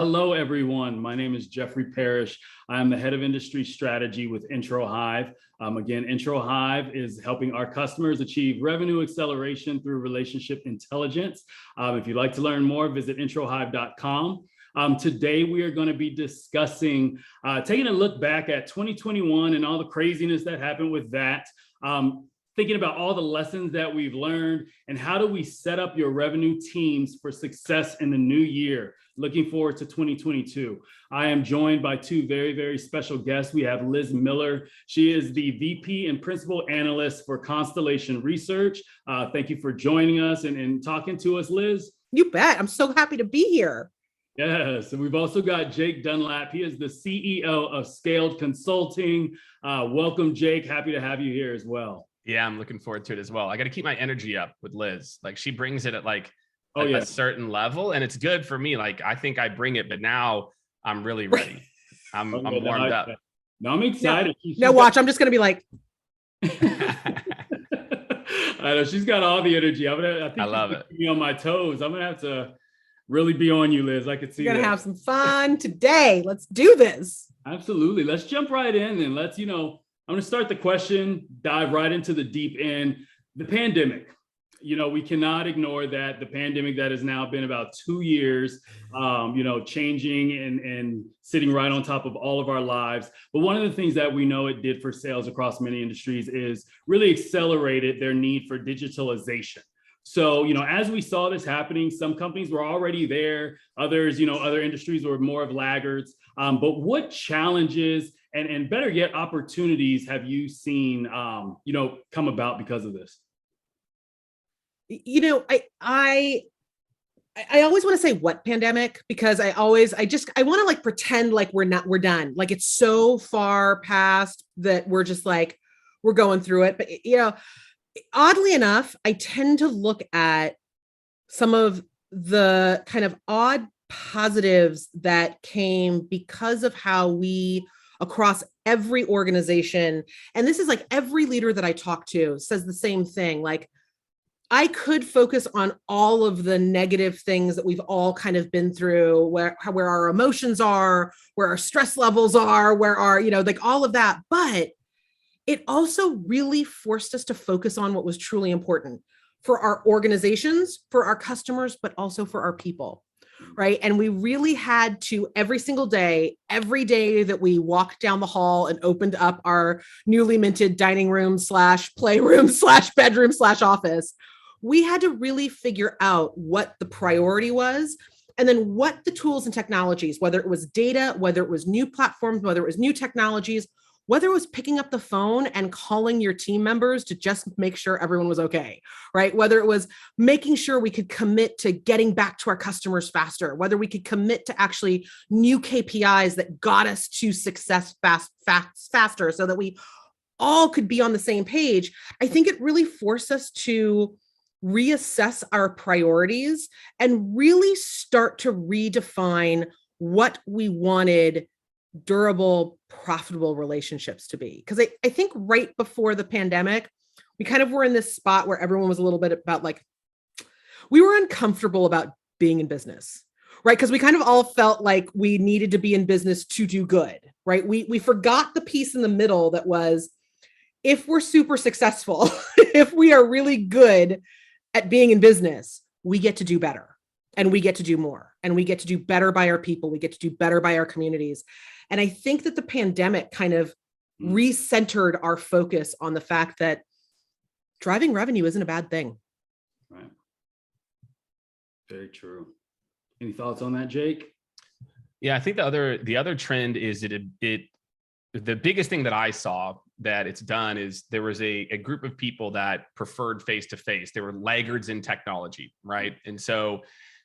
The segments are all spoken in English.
Hello, everyone. My name is Jeffrey Parrish. I'm the head of industry strategy with Intro Hive. Again, Intro Hive is helping our customers achieve revenue acceleration through relationship intelligence. If you'd like to learn more, visit introhive.com. Today, we are going to be discussing, taking a look back at 2021 and all the craziness that happened with that. Thinking about all the lessons that we've learned and how do we set up your revenue teams for success in the new year. Looking forward to 2022. I am joined by two very, very special guests. We have Liz Miller. She is the VP and Principal Analyst for Constellation Research. Thank you for joining us and talking to us, Liz. You bet. I'm so happy to be here. Yes, and we've also got Jake Dunlap. He is the CEO of Skaled Consulting. Welcome, Jake. Happy to have you here as well. Yeah, I'm looking forward to it as well. I got to keep my energy up with Liz. Like she brings it at a certain level, and it's good for me. Like I think I bring it, but now I'm really ready. I'm warmed up. No, I'm excited. No, watch. I'm just gonna be like. I know she's got all the energy. I love it. Be on my toes. I'm gonna have to really be on you, Liz. I could see. We're gonna have some fun today. Let's do this. Absolutely. Let's jump right in and let's, I'm going to start the question, dive right into the deep end. The pandemic, we cannot ignore that the pandemic that has now been about 2 years, changing and sitting right on top of all of our lives. But one of the things that we know it did for sales across many industries is really accelerated their need for digitalization. So, as we saw this happening, some companies were already there. Others, other industries were more of laggards. But what challenges and better yet, opportunities have you seen, come about because of this? I always want to say what pandemic, because I want to pretend like we're done. Like it's so far past that we're just like, we're going through it. But, oddly enough, I tend to look at some of the kind of odd positives that came because of how we, across every organization, and this is like every leader that I talk to says the same thing. Like, I could focus on all of the negative things that we've all kind of been through, where our emotions are, where our stress levels are, where our, all of that. But it also really forced us to focus on what was truly important for our organizations, for our customers, but also for our people, right? And we really had to, every single day, every day that we walked down the hall and opened up our newly minted dining room / playroom / bedroom / office, we had to really figure out what the priority was, and then what the tools and technologies, whether it was data, whether it was new platforms, whether it was new technologies, whether it was picking up the phone and calling your team members to just make sure everyone was okay, right? Whether it was making sure we could commit to getting back to our customers faster, whether we could commit to actually new KPIs that got us to success faster so that we all could be on the same page. I think it really forced us to reassess our priorities and really start to redefine what we wanted durable, profitable relationships to be. Because I think right before the pandemic, we kind of were in this spot where everyone was a little bit about we were uncomfortable about being in business, right? Because we kind of all felt like we needed to be in business to do good, right? We forgot the piece in the middle that was, if we're super successful, if we are really good at being in business, we get to do better and we get to do more and we get to do better by our people. We get to do better by our communities. And I think that the pandemic kind of recentered our focus on the fact that driving revenue isn't a bad thing. Right. Very true. Any thoughts on that, Jake? Yeah, I think the other trend is the biggest thing that I saw that it's done is there was a group of people that preferred face-to-face. They were laggards in technology, right? And so,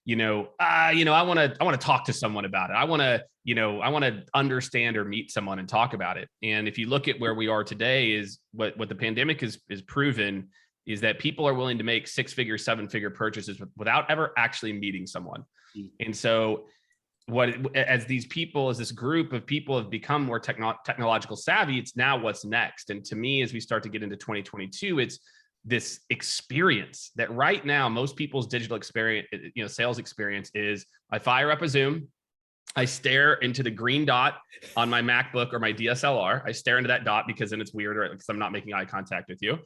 I want to talk to someone about it. I want to understand or meet someone and talk about it. And if you look at where we are today, is what the pandemic is proven is that people are willing to make 6-figure, 7-figure purchases without ever actually meeting someone. And so as this group of people have become more technological savvy, it's now what's next. And to me, as we start to get into 2022, it's this experience that right now, most people's digital experience, sales experience is I fire up a Zoom, I stare into the green dot on my MacBook or my DSLR. I stare into that dot because then it's weird, or because I'm not making eye contact with you.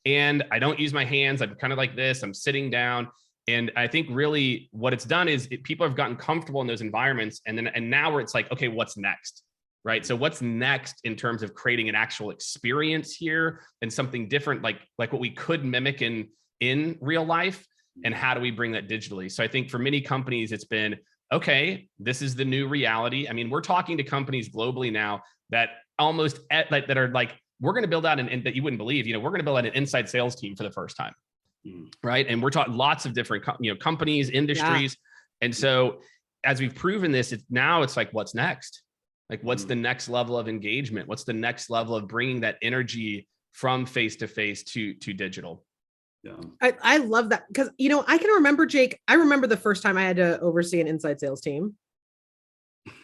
And I don't use my hands. I'm kind of like this. I'm sitting down. And I think really what it's done is people have gotten comfortable in those environments. And now where it's like, okay, what's next? Right. So what's next in terms of creating an actual experience here and something different, like what we could mimic in real life, and how do we bring that digitally? So I think for many companies, it's been, okay, this is the new reality. I mean, we're talking to companies globally now that almost that are like, we're going to build out and that you wouldn't believe, we're going to build out an inside sales team for the first time. Right. And we're talking lots of different, companies, industries. Yeah. And so as we've proven this, it's like, what's next? Like, what's the next level of engagement? What's the next level of bringing that energy from face-to-face to digital? Yeah. I love that because, I can remember, Jake, I remember the first time I had to oversee an inside sales team.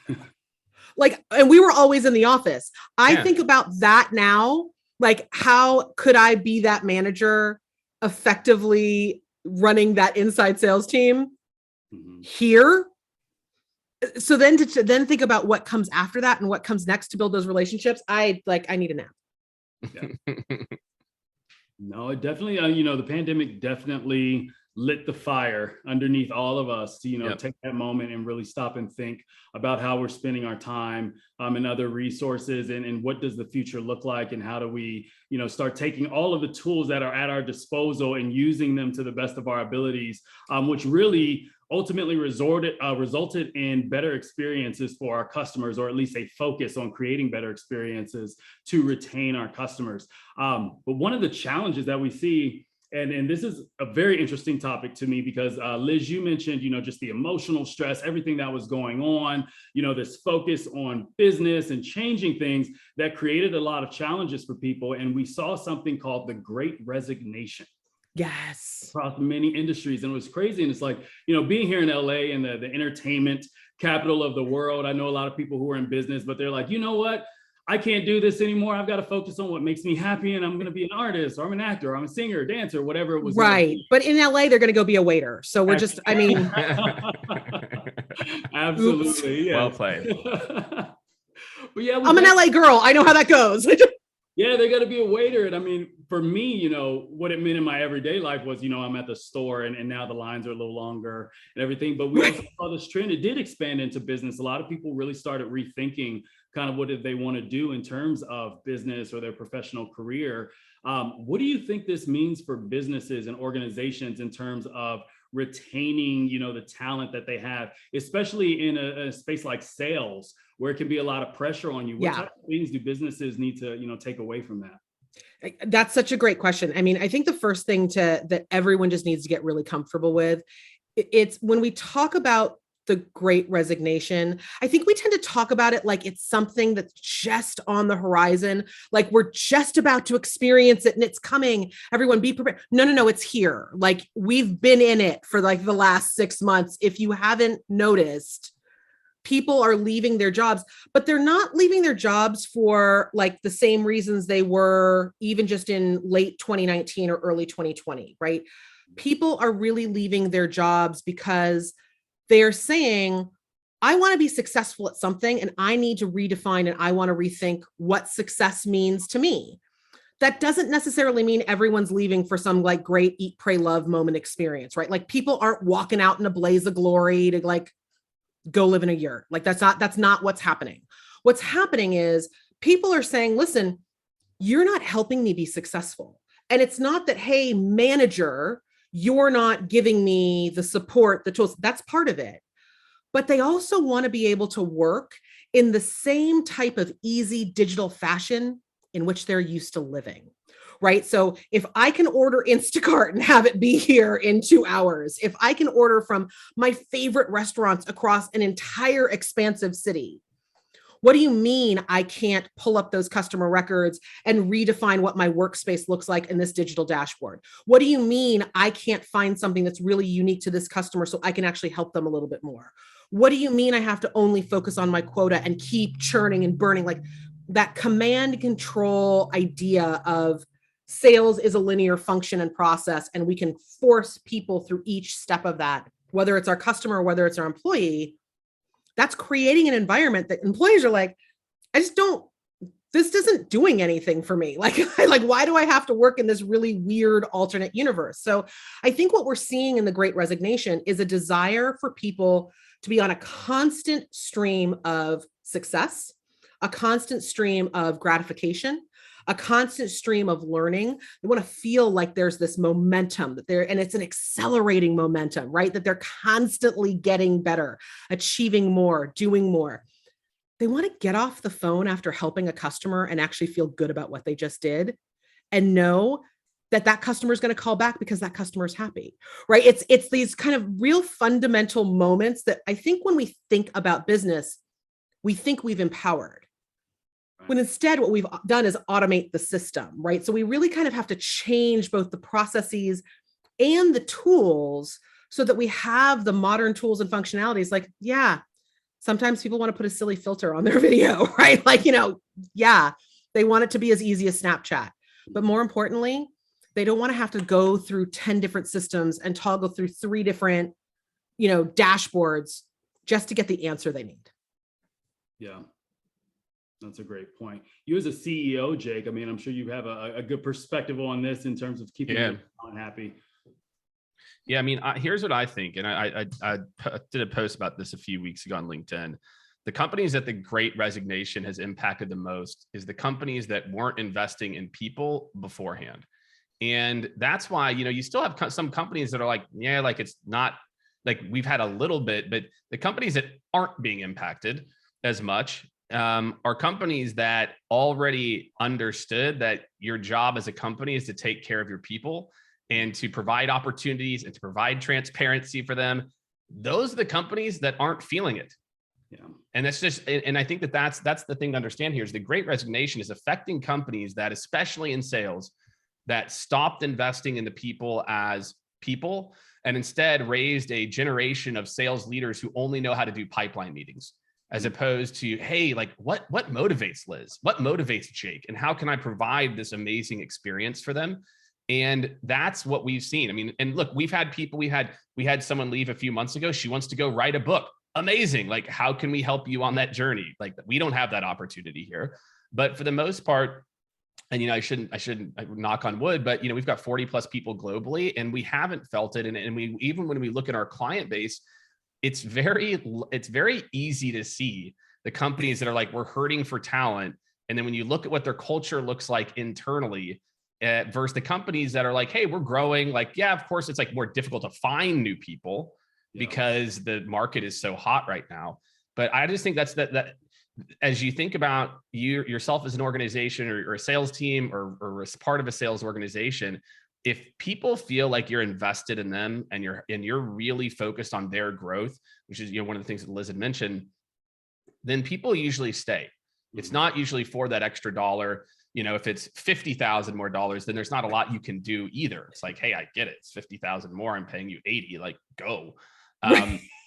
And we were always in the office. I think about that now, like, how could I be that manager effectively running that inside sales team here? So then to think about what comes after that and what comes next to build those relationships, I need a nap. Yeah. No, it definitely, the pandemic definitely lit the fire underneath all of us to, take that moment and really stop and think about how we're spending our time and other resources, and what does the future look like, and how do we, start taking all of the tools that are at our disposal and using them to the best of our abilities, which really ultimately resulted in better experiences for our customers, or at least a focus on creating better experiences to retain our customers. But one of the challenges that we see, and this is a very interesting topic to me, because Liz, you mentioned, just the emotional stress, everything that was going on, this focus on business and changing things that created a lot of challenges for people. And we saw something called the Great Resignation. Yes. Across many industries. And it was crazy. And it's like, being here in LA and the entertainment capital of the world, I know a lot of people who are in business, but they're like, you know what? I can't do this anymore. I've got to focus on what makes me happy. And I'm going to be an artist, or I'm an actor, or I'm a singer, or dancer, whatever it was. Right. But in LA, they're going to go be a waiter. So we're just, Absolutely. Yeah. Well played. But yeah, I'm an LA girl. I know how that goes. Yeah, they got to be a waiter. And I mean, for me, what it meant in my everyday life was, I'm at the store and now the lines are a little longer and everything. But we also saw this trend. It did expand into business. A lot of people really started rethinking kind of what did they want to do in terms of business or their professional career. What do you think this means for businesses and organizations in terms of retaining, the talent that they have, especially in a space like sales, where it can be a lot of pressure on you? What type of things do businesses need to, take away from that? That's such a great question. I mean, I think the first thing that everyone just needs to get really comfortable with, it's when we talk about the Great Resignation, I think we tend to talk about it like it's something that's just on the horizon, like we're just about to experience it and it's coming. Everyone be prepared. No, it's here. Like, we've been in it for like the last 6 months. If you haven't noticed, people are leaving their jobs, but they're not leaving their jobs for like the same reasons they were even just in late 2019 or early 2020, right? People are really leaving their jobs because they're saying, I want to be successful at something and I need to redefine and I want to rethink what success means to me. That doesn't necessarily mean everyone's leaving for some like great eat, pray, love moment experience, right? Like, people aren't walking out in a blaze of glory to like go live in a yurt. Like, that's not what's happening. What's happening is people are saying, listen, you're not helping me be successful. And it's not that, hey, manager, you're not giving me the support, the tools. That's part of it. But they also want to be able to work in the same type of easy digital fashion in which they're used to living, right? So if I can order Instacart and have it be here in 2 hours, if I can order from my favorite restaurants across an entire expansive city, what do you mean I can't pull up those customer records and redefine what my workspace looks like in this digital dashboard? What do you mean I can't find something that's really unique to this customer so I can actually help them a little bit more? What do you mean I have to only focus on my quota and keep churning and burning? Like, that command and control idea of sales is a linear function and process, and we can force people through each step of that, whether it's our customer or whether it's our employee. that's creating an environment that employees are like, this isn't doing anything for me. Like, why do I have to work in this really weird alternate universe? So I think what we're seeing in the Great Resignation is a desire for people to be on a constant stream of success, a constant stream of gratification, a constant stream of learning. They want to feel like there's this momentum and it's an accelerating momentum, right? That they're constantly getting better, achieving more, doing more. They want to get off the phone after helping a customer and actually feel good about what they just did and know that customer is going to call back because that customer is happy, right? It's these kind of real fundamental moments that I think when we think about business, we think we've empowered. When instead what we've done is automate the system, right? So we really kind of have to change both the processes and the tools so that we have the modern tools and functionalities. Like, yeah, sometimes people want to put a silly filter on their video, right? Like, yeah, they want it to be as easy as Snapchat. But more importantly, they don't want to have to go through 10 different systems and toggle through 3 different, dashboards just to get the answer they need. Yeah. That's a great point. You as a CEO, Jake, I mean, I'm sure you have a good perspective on this in terms of keeping them happy. Yeah, I mean, here's what I think, and I did a post about this a few weeks ago on LinkedIn. The companies that the Great Resignation has impacted the most is the companies that weren't investing in people beforehand. And that's why, you still have some companies that are like, yeah, like it's not like we've had a little bit, but the companies that aren't being impacted as much are companies that already understood that your job as a company is to take care of your people and to provide opportunities and to provide transparency for them. Those are the companies that aren't feeling it. Yeah. And that's just, and I think that's the thing to understand here is the Great Resignation is affecting companies that, especially in sales, that stopped investing in the people as people and instead raised a generation of sales leaders who only know how to do pipeline meetings, as opposed to, hey, like what motivates Liz? What motivates Jake? And how can I provide this amazing experience for them? And that's what we've seen. I mean, and look, we've had people, we had someone leave a few months ago. She wants to go write a book. Amazing. Like, how can we help you on that journey? Like, we don't have that opportunity here, but for the most part, and, I shouldn't knock on wood, but, we've got 40 plus people globally and we haven't felt it. And we, even when we look at our client base, it's very easy to see the companies that are like, we're hurting for talent. And then when you look at what their culture looks like internally versus the companies that are like, hey, we're growing. Like, yeah, of course, it's like more difficult to find new people because the market is so hot right now. But I just think that's that as you think about yourself as an organization or a sales team or as part of a sales organization, if people feel like you're invested in them and you're really focused on their growth, which is, one of the things that Liz had mentioned, then people usually stay. It's not usually for that extra dollar. If it's $50,000 more dollars, then there's not a lot you can do either. It's like, hey, I get it. It's 50,000 more. I'm paying you 80, like go.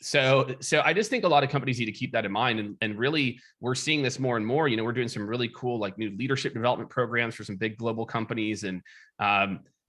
So I just think a lot of companies need to keep that in mind. And really, we're seeing this more and more. We're doing some really cool, like new leadership development programs for some big global companies. And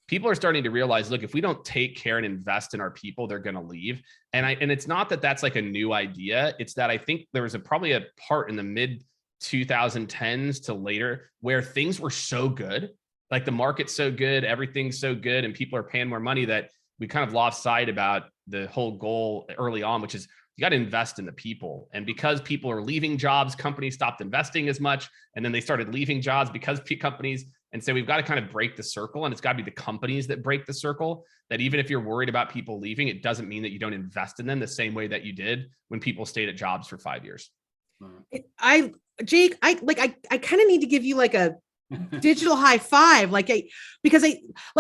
people are starting to realize, look, if we don't take care and invest in our people, they're going to leave. And it's not that that's like a new idea. It's that I think there was probably a part in the mid 2010s to later where things were so good, like the market's so good, everything's so good, and people are paying more money that we kind of lost sight about the whole goal early on, which is you got to invest in the people. And because people are leaving jobs, companies stopped investing as much, and then they started leaving jobs because companies. And so we've got to kind of break the circle, and it's got to be the companies that break the circle, that even if you're worried about people leaving, it doesn't mean that you don't invest in them the same way that you did when people stayed at jobs for 5 years. Jake, I kind of need to give you like a digital high five, because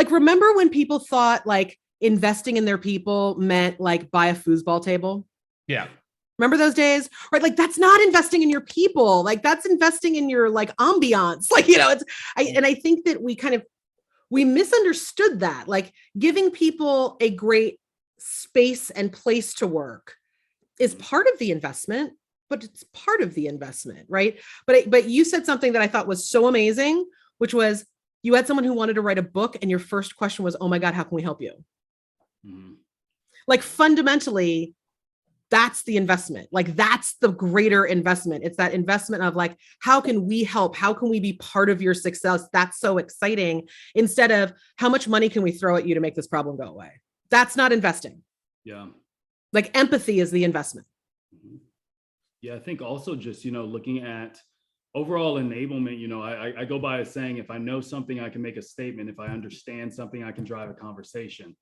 remember when people thought like investing in their people meant like buy a foosball table? Yeah. Remember those days? Right? Like, that's not investing in your people. Like, that's investing in your like ambiance. Like, I think that we misunderstood that, like giving people a great space and place to work is part of the investment, but it's part of the investment, right? But you said something that I thought was so amazing, which was you had someone who wanted to write a book and your first question was, oh my God, how can we help you? Mm-hmm. Like, fundamentally, That's the investment. Like, that's the greater investment. It's that investment of like, how can we help? How can we be part of your success? That's so exciting. Instead of how much money can we throw at you to make this problem go away? That's not investing. Yeah. Like, empathy is the investment. Mhm. Yeah, I think also just, looking at overall enablement, I go by a saying, if I know something, I can make a statement. If I understand something, I can drive a conversation.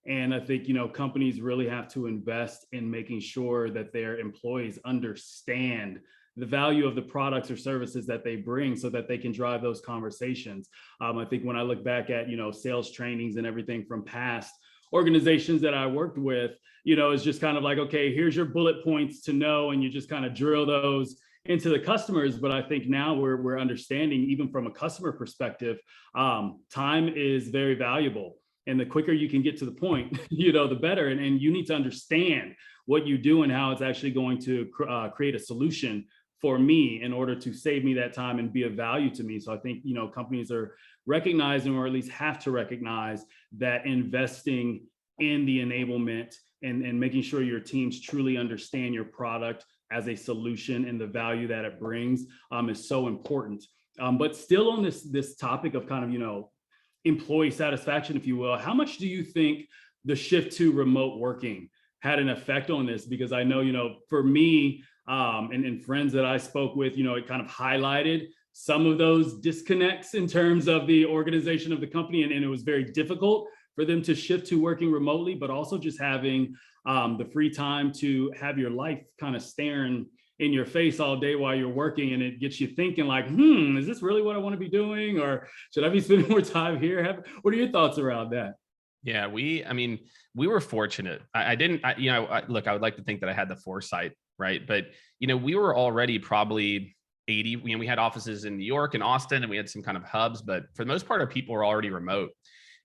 And I think, companies really have to invest in making sure that their employees understand the value of the products or services that they bring so that they can drive those conversations. I think when I look back at, sales trainings and everything from past organizations that I worked with, it's just kind of like, okay, here's your bullet points to know, and you just kind of drill those into the customers. But I think now we're understanding, even from a customer perspective, time is very valuable. And the quicker you can get to the point, the better. And you need to understand what you do and how it's actually going to create a solution for me in order to save me that time and be of value to me. So I think, companies are recognizing, or at least have to recognize, that investing in the enablement and making sure your teams truly understand your product as a solution and the value that it brings is so important. But still on this topic of kind of, employee satisfaction, if you will, how much do you think the shift to remote working had an effect on this? Because I know, for me and friends that I spoke with, it kind of highlighted some of those disconnects in terms of the organization of the company. And it was very difficult for them to shift to working remotely, but also just having the free time to have your life kind of staring in your face all day while you're working. And it gets you thinking like, is this really what I want to be doing? Or should I be spending more time here? What are your thoughts around that? Yeah, we were fortunate. Look, I would like to think that I had the foresight, right? But, we were already probably 80, we had offices in New York and Austin, and we had some kind of hubs, but for the most part, our people were already remote.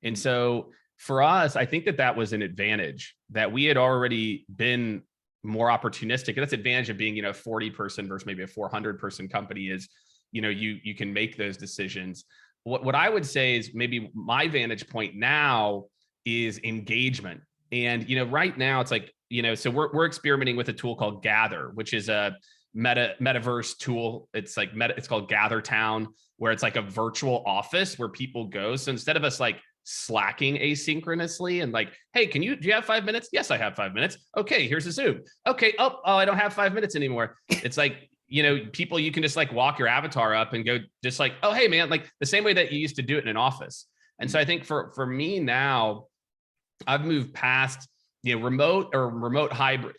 And so for us, I think that was an advantage, that we had already been more opportunistic. And that's the advantage of being, 40 person versus maybe a 400 person company is, you can make those decisions. What I would say is maybe my vantage point now is engagement. And, right now it's like, so we're experimenting with a tool called Gather, which is a metaverse tool. It's like it's called Gather Town, where it's like a virtual office where people go. So instead of us like slacking asynchronously and like, hey, do you have 5 minutes? Yes, I have 5 minutes. Okay, here's a Zoom. Okay. Oh, I don't have 5 minutes anymore. It's like, people, you can just like walk your avatar up and go just like, oh, hey man, like the same way that you used to do it in an office. And so I think for me now, I've moved past, remote or remote hybrid.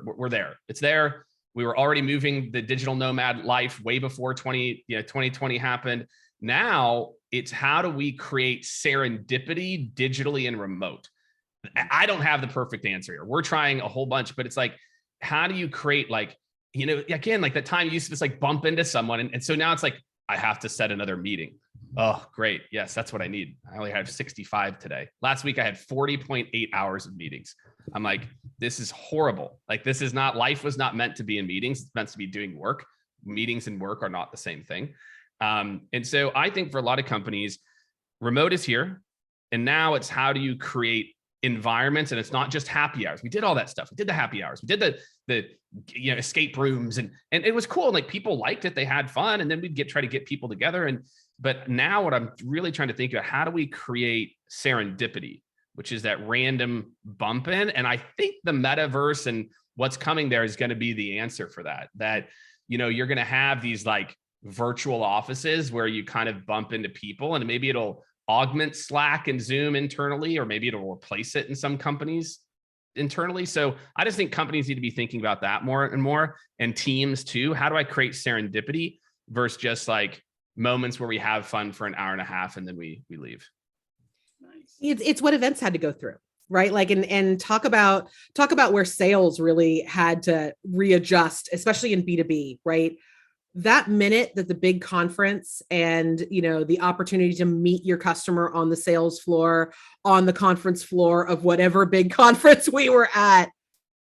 We're there. It's there. We were already moving the digital nomad life way before 2020 happened. Now it's how do we create serendipity digitally and remote? I don't have the perfect answer here. We're trying a whole bunch, but it's like, how do you create like, again, like that time you used to just like bump into someone. And so now it's like, I have to set another meeting. Oh, great. Yes, that's what I need. I only have 65 today. Last week I had 40.8 hours of meetings. I'm like, this is horrible. Like, life was not meant to be in meetings. It's meant to be doing work. Meetings and work are not the same thing. And so I think for a lot of companies, remote is here. And now it's how do you create environments? And it's not just happy hours. We did all that stuff. We did the happy hours. We did the escape rooms, and it was cool. And like people liked it. They had fun. And then we'd try to get people together. But now what I'm really trying to think about, how do we create serendipity, which is that random bump in? And I think the metaverse and what's coming there is going to be the answer for that, you're going to have these like virtual offices where you kind of bump into people, and maybe it'll augment Slack and Zoom internally, or maybe it'll replace it in some companies internally. So I just think companies need to be thinking about that more and more, and teams too. How do I create serendipity versus just like moments where we have fun for an hour and a half and then we leave? Nice. It's what events had to go through, right? Like, and talk about where sales really had to readjust, especially in B2B, right? That minute that the big conference and, the opportunity to meet your customer on the sales floor, on the conference floor of whatever big conference we were at,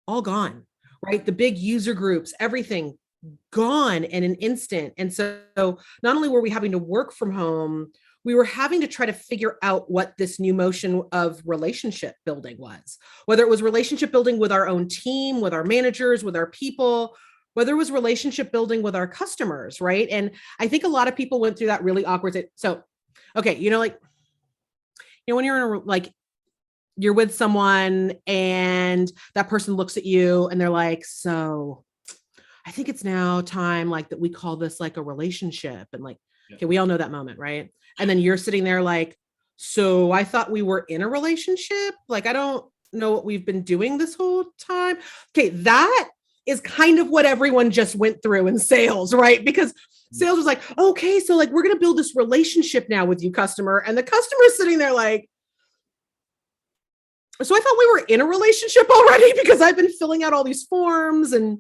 all gone, right? The big user groups, everything gone in an instant. And so not only were we having to work from home, we were having to try to figure out what this new motion of relationship building was, whether it was relationship building with our own team, with our managers, with our people, whether it was relationship building with our customers, right? And I think a lot of people went through that really awkward. So, okay, when you're in you're with someone and that person looks at you and they're like, so I think it's now time that we call this a relationship. And okay, we all know that moment, right? And then you're sitting there so I thought we were in a relationship. I don't know what we've been doing this whole time. Okay, that is kind of what everyone just went through in sales, right? Because sales was okay, so we're going to build this relationship now with you, customer. And the customer's sitting there so I thought we were in a relationship already because I've been filling out all these forms and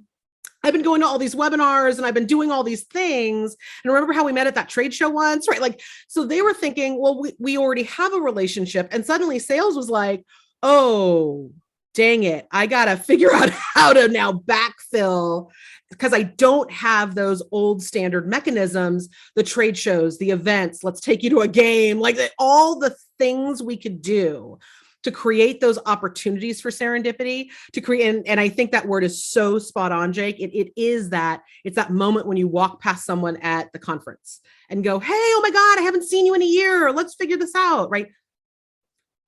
I've been going to all these webinars and I've been doing all these things. And remember how we met at that trade show once, right? So they were thinking, well, we already have a relationship. And suddenly sales was oh, dang it. I got to figure out how to now backfill because I don't have those old standard mechanisms, the trade shows, the events, let's take you to a game, all the things we could do to create those opportunities for serendipity, to create, and I think that word is so spot on, Jake. It's that moment when you walk past someone at the conference and go, hey, oh my God, I haven't seen you in a year. Let's figure this out, right?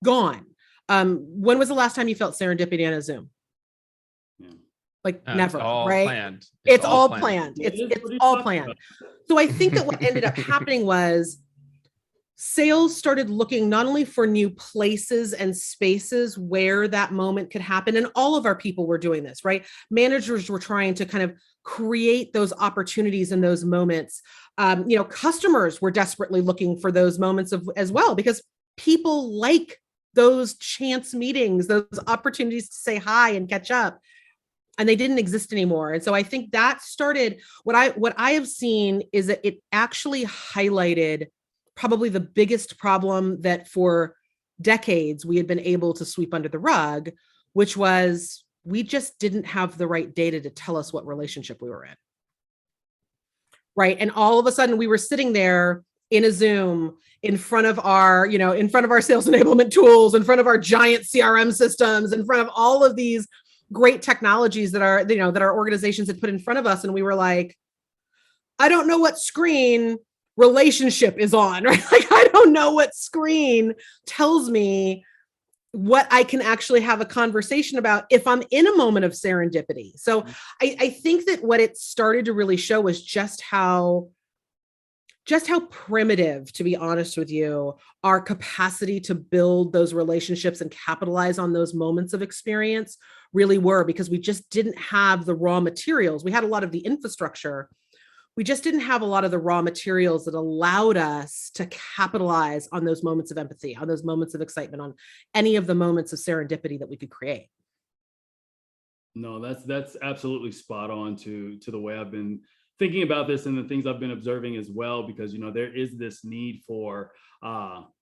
Gone. When was the last time you felt serendipity on a Zoom? Never, it's all right? Planned. It's all planned. It's all planned. So I think that what ended up happening was sales started looking not only for new places and spaces where that moment could happen. And all of our people were doing this, right? Managers were trying to kind of create those opportunities in those moments. Customers were desperately looking for those moments as well, because people like those chance meetings, those opportunities to say hi and catch up. And they didn't exist anymore. And so I think that started what I have seen is that it actually highlighted probably the biggest problem that for decades we had been able to sweep under the rug, which was we just didn't have the right data to tell us what relationship we were in. Right. And all of a sudden we were sitting there in a Zoom in front of our sales enablement tools, in front of our giant CRM systems, in front of all of these great technologies that our organizations had put in front of us. And we were like, I don't know what screen relationship is on, right? I don't know what screen tells me what I can actually have a conversation about if I'm in a moment of serendipity. So I think that what it started to really show was just how primitive, to be honest with you, our capacity to build those relationships and capitalize on those moments of experience really were, because we just didn't have the raw materials. We had a lot of the infrastructure. We just didn't have a lot of the raw materials that allowed us to capitalize on those moments of empathy, on those moments of excitement, on any of the moments of serendipity that we could create. No, that's absolutely spot on to the way I've been thinking about this and the things I've been observing as well, because there is this need for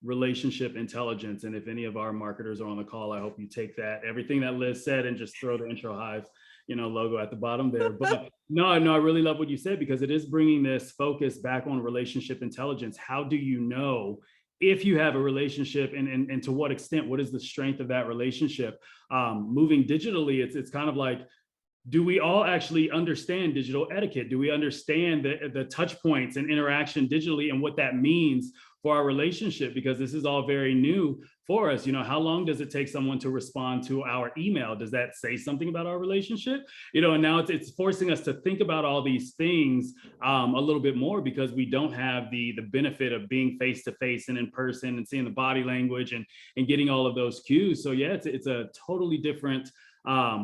relationship intelligence. And if any of our marketers are on the call, I hope you take everything that Liz said and just throw the Intro Hive logo at the bottom there. But no, I really love what you said, because it is bringing this focus back on relationship intelligence. How do you know if you have a relationship, and to what extent? What is the strength of that relationship? Moving digitally, it's kind of like, do we all actually understand digital etiquette? Do we understand the touch points and interaction digitally and what that means for our relationship? Because this is all very new for us. How long does it take someone to respond to our email? Does that say something about our relationship? And now it's forcing us to think about all these things a little bit more, because we don't have the benefit of being face to face and in person and seeing the body language and getting all of those cues. So yeah, it's a totally different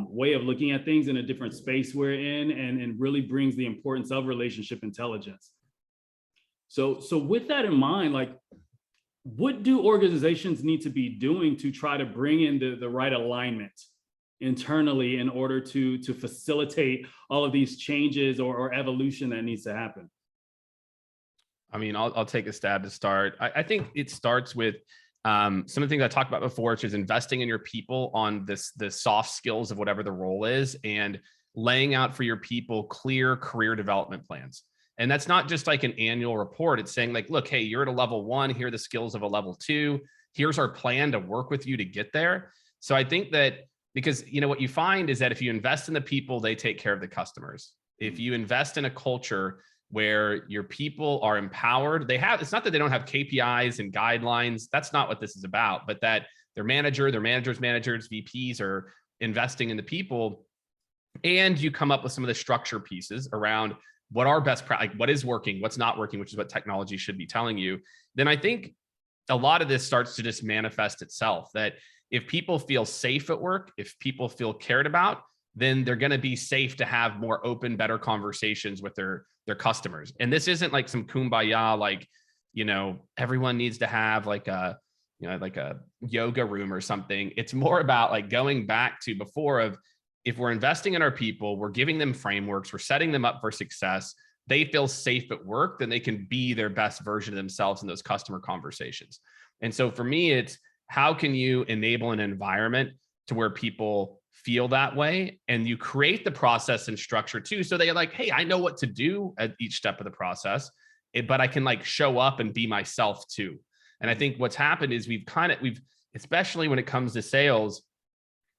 way of looking at things in a different space we're in, and really brings the importance of relationship intelligence. So with that in mind, what do organizations need to be doing to try to bring in the right alignment internally in order to facilitate all of these changes or evolution that needs to happen? I mean, I'll take a stab to start. I think it starts with some of the things I talked about before, which is investing in your people on the soft skills of whatever the role is, and laying out for your people clear career development plans. And that's not just like an annual report. It's saying like, look, hey, you're at a level 1, here are the skills of a level 2. Here's our plan to work with you to get there. So I think that because, what you find is that if you invest in the people, they take care of the customers. If you invest in a culture where your people are empowered, it's not that they don't have KPIs and guidelines. That's not what this is about, but that their managers, VPs are investing in the people. And you come up with some of the structure pieces around what are what is working, what's not working, which is what technology should be telling you. Then I think a lot of this starts to just manifest itself, that if people feel safe at work, if people feel cared about, then they're going to be safe to have more open, better conversations with their customers. And this isn't like some kumbaya, like, everyone needs to have like a yoga room or something. It's more about like going back to before of, if we're investing in our people, we're giving them frameworks, we're setting them up for success, they feel safe at work, then they can be their best version of themselves in those customer conversations. And so for me, it's how can you enable an environment to where people feel that way, and you create the process and structure too, so they're like, hey, I know what to do at each step of the process, but I can like show up and be myself too. And I think what's happened is we've especially when it comes to sales,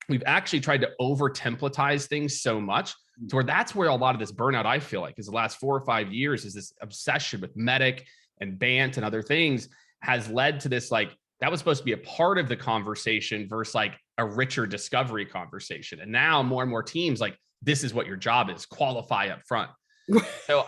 we've actually tried to over templatize things so much to where that's where a lot of this burnout, I feel like, is the last 4 or 5 years, is this obsession with Medic and Bant and other things has led to this, like, that was supposed to be a part of the conversation versus like a richer discovery conversation. And now more and more teams, like, this is what your job is, qualify up front. So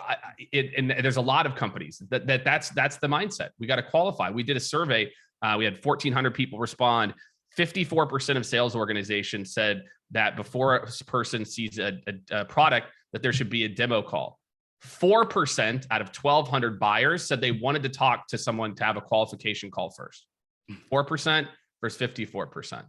and there's a lot of companies that's the mindset. We got to qualify. We did a survey. We had 1,400 people respond. 54% of sales organizations said that before a person sees a product, that there should be a demo call. 4% out of 1,200 buyers said they wanted to talk to someone to have a qualification call first. 4% versus 54%.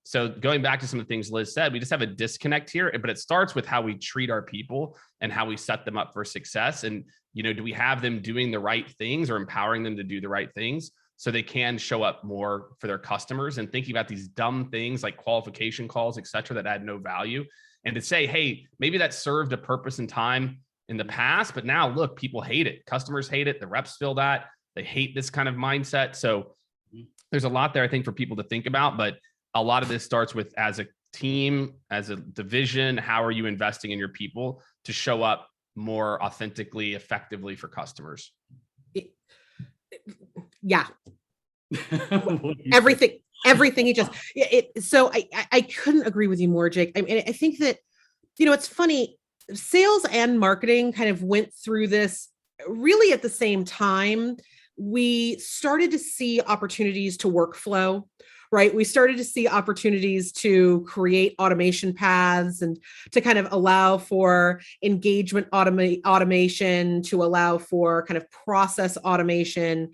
So going back to some of the things Liz said, we just have a disconnect here, but it starts with how we treat our people and how we set them up for success. And, do we have them doing the right things or empowering them to do the right things so they can show up more for their customers, and thinking about these dumb things like qualification calls, et cetera, that add no value, and to say, hey, maybe that served a purpose and time in the past, but now look, people hate it. Customers hate it. The reps feel that. They hate this kind of mindset. So there's a lot there, I think, for people to think about, but a lot of this starts with, as a team, as a division, how are you investing in your people to show up more authentically, effectively for customers? Yeah. Everything you just, so I couldn't agree with you more, Jake. I mean, I think that, it's funny, sales and marketing kind of went through this really at the same time. We started to see opportunities to workflow, right? We started to see opportunities to create automation paths and to kind of allow for engagement automation, to allow for kind of process automation,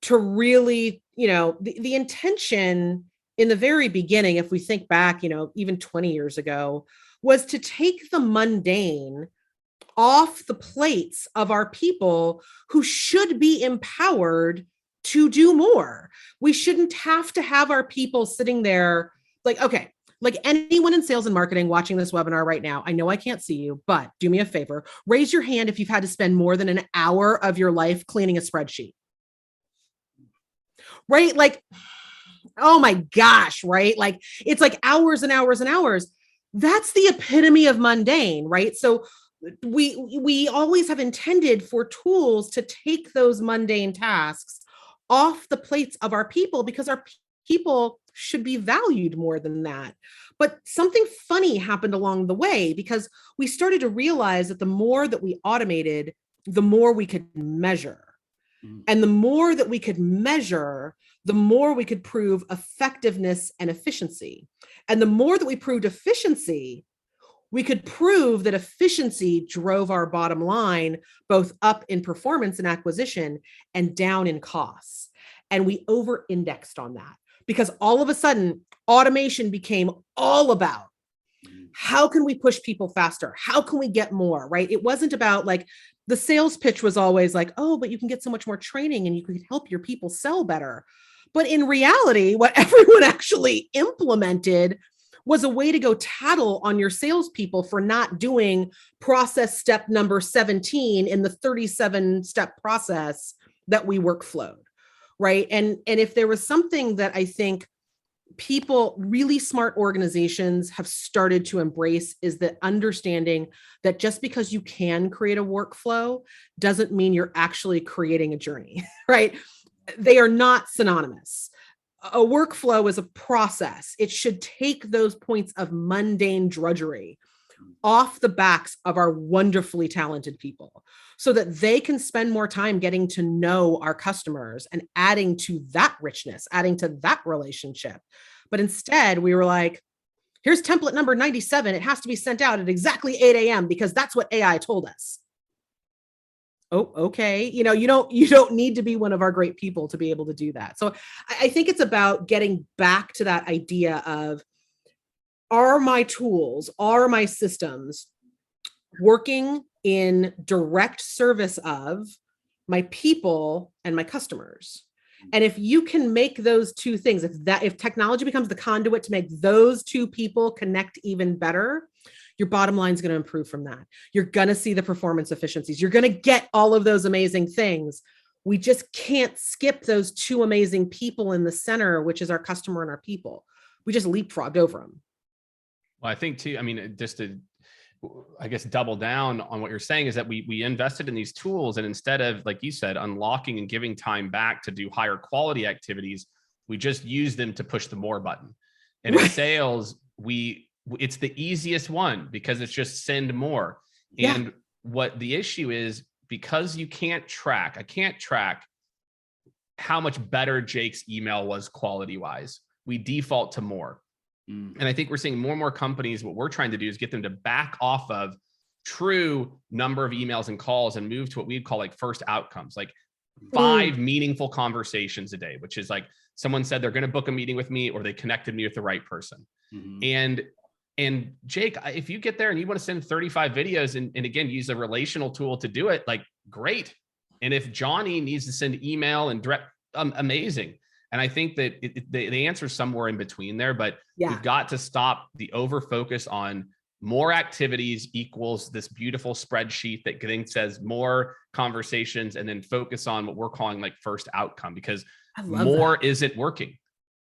to really, the intention in the very beginning, if we think back, even 20 years ago, was to take the mundane off the plates of our people who should be empowered to do more. We shouldn't have to have our people sitting there like, okay, like anyone in sales and marketing watching this webinar right now, I know I can't see you, but do me a favor, raise your hand if you've had to spend more than an hour of your life cleaning a spreadsheet. Right? Like, oh my gosh, right? Like, it's like hours and hours and hours. That's the epitome of mundane, right? So we always have intended for tools to take those mundane tasks off the plates of our people, because our people should be valued more than that. But something funny happened along the way, because we started to realize that the more that we automated, the more we could measure. And the more that we could measure, the more we could prove effectiveness and efficiency. And the more that we proved efficiency, we could prove that efficiency drove our bottom line, both up in performance and acquisition and down in costs. And we over-indexed on that, because all of a sudden, automation became all about how can we push people faster? How can we get more, right? It wasn't about like, the sales pitch was always like, oh, but you can get so much more training and you can help your people sell better. But in reality, what everyone actually implemented was a way to go tattle on your salespeople for not doing process step number 17 in the 37 step process that we workflowed, right? And if there was something that I think people, really smart organizations have started to embrace, is that understanding that just because you can create a workflow doesn't mean you're actually creating a journey, right? They are not synonymous. A workflow is a process. It should take those points of mundane drudgery off the backs of our wonderfully talented people so that they can spend more time getting to know our customers and adding to that richness, adding to that relationship. But instead, we were like, here's template number 97. It has to be sent out at exactly 8 a.m. because that's what AI told us. Oh, okay. You don't need to be one of our great people to be able to do that. So I think it's about getting back to that idea of, are my tools, are my systems working in direct service of my people and my customers? And if you can make those two things, if technology becomes the conduit to make those two people connect even better, your bottom line is going to improve from that. You're going to see the performance efficiencies. You're going to get all of those amazing things. We just can't skip those two amazing people in the center, which is our customer and our people. We just leapfrogged over them. Well, I think too, I mean, just to, I guess, double down on what you're saying is that we invested in these tools, and instead of, like you said, unlocking and giving time back to do higher quality activities, we just use them to push the more button. And in sales, it's the easiest one because it's just send more. Yeah. And what the issue is, because I can't track how much better Jake's email was quality wise, we default to more. And I think we're seeing more and more companies, what we're trying to do is get them to back off of true number of emails and calls and move to what we'd call like first outcomes, like 5 meaningful conversations a day, which is like someone said they're going to book a meeting with me or they connected me with the right person. And Jake, if you get there and you want to send 35 videos and again, use a relational tool to do it, like great. And if Johnny needs to send email and direct, amazing. And I think that the answer is somewhere in between there, but we've got to stop the over focus on more activities equals this beautiful spreadsheet that then says more conversations, and then focus on what we're calling like first outcome, because more isn't working.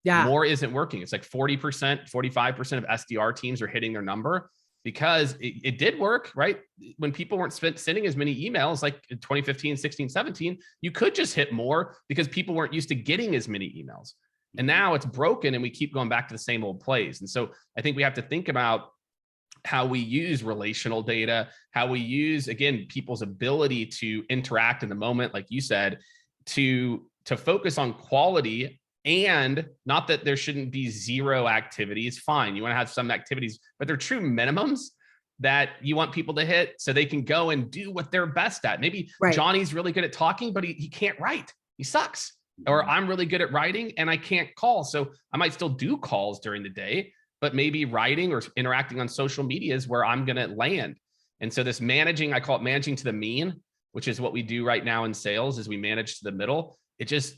More isn't working. It's like 40%, 45% of SDR teams are hitting their number because it did work, right? When people weren't sending as many emails, like in 2015, 16, 17, you could just hit more because people weren't used to getting as many emails. And now it's broken and we keep going back to the same old plays. And so I think we have to think about how we use relational data, how we use, again, people's ability to interact in the moment, like you said, to focus on quality. And not that there shouldn't be zero activities. Fine, you want to have some activities, but they're true minimums that you want people to hit so they can go and do what they're best at. Maybe Johnny's really good at talking, but he can't write. He sucks. Or I'm really good at writing and I can't call. So I might still do calls during the day, but maybe writing or interacting on social media is where I'm going to land. And so this managing, I call it managing to the mean, which is what we do right now in sales, is we manage to the middle. It just,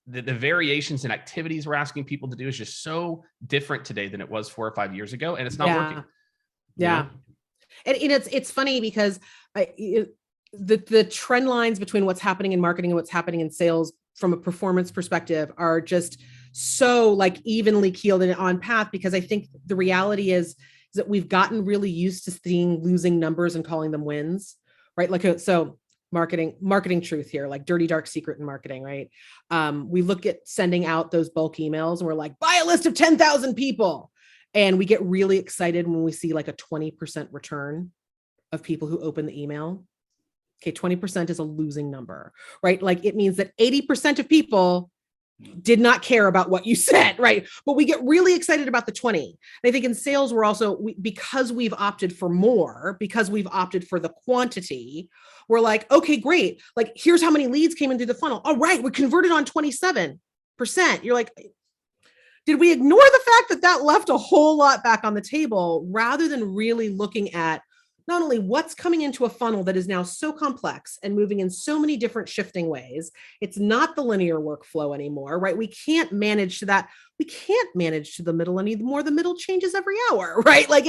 the variations in activities we're asking people to do is just so different today than it was 4 or 5 years ago. And it's not working. Yeah. And it's funny because the trend lines between what's happening in marketing and what's happening in sales from a performance perspective are just so like evenly keeled and on path, because I think the reality is that we've gotten really used to seeing losing numbers and calling them wins, right? Like, so marketing truth here, like dirty, dark secret in marketing, right? We look at sending out those bulk emails and we're like, buy a list of 10,000 people. And we get really excited when we see like a 20% return of people who open the email. Okay, 20% is a losing number, right? Like it means that 80% of people did not care about what you said, right? But we get really excited about the 20. And I think in sales, we're also, because we've opted for more, because we've opted for the quantity, we're like, okay, great. Like, here's how many leads came in through the funnel. All right, we converted on 27%. You're like, did we ignore the fact that left a whole lot back on the table rather than really looking at not only what's coming into a funnel that is now so complex and moving in so many different shifting ways. It's not the linear workflow anymore, right? We can't manage to that. We can't manage to the middle anymore. The middle changes every hour, right? Like